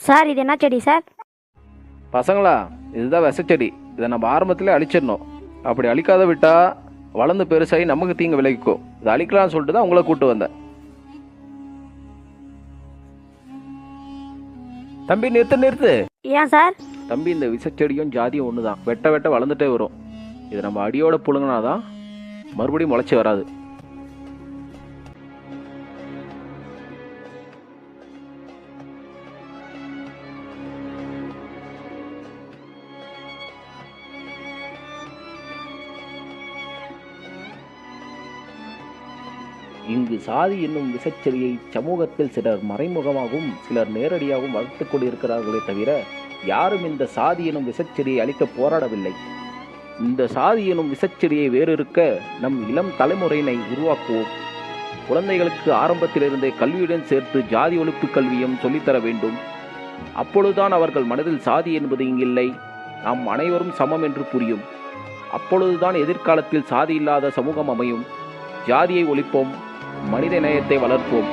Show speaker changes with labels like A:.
A: Sir இது என்ன செடி சார்?
B: பசங்களா, இதுதான் விசச்செடி. இதை நம்ம ஆரம்பத்திலே அழிச்சிடணும். அப்படி அழிக்காத விட்டா வளர்ந்து பெருசாகி நமக்கு தீங்கு விளைவிக்கும். இதை அழிக்கலாம்னு சொல்லிட்டு தான் உங்களை கூட்டு வந்தேன். தம்பி நிறுத்து.
A: ஏன் சார்?
B: தம்பி, இந்த விசச்செடியும் ஜாதியும் ஒன்று தான். வெட்ட வெட்ட வளர்ந்துட்டே வரும். இதை நம்ம அடியோட புழுங்கினாதான் மறுபடியும் முளைச்சி வராது. இங்கு சாதி என்னும் விசச்செடியை சமூகத்தில் சிலர் மறைமுகமாகவும் சிலர் நேரடியாகவும் வளர்த்துக் கொண்டிருக்கிறார்களே தவிர யாரும் இந்த சாதி எனும் விசச்செடியை அழிக்க போராடவில்லை. இந்த சாதி எனும் விசச்செடியை வேறிருக்க நம் இளம் தலைமுறையினை உருவாக்குவோம். குழந்தைகளுக்கு ஆரம்பத்திலிருந்தே கல்வியுடன் சேர்த்து ஜாதி ஒழிப்பு கல்வியும் சொல்லித்தர வேண்டும். அப்பொழுதுதான் அவர்கள் மனதில் சாதி என்பது இங்கில்லை, நாம் அனைவரும் சமம் என்று புரியும். அப்பொழுதுதான் எதிர்காலத்தில் சாதி இல்லாத சமூகம் அமையும். ஜாதியை ஒழிப்போம், மனித நேயத்தை வளர்ப்போம்.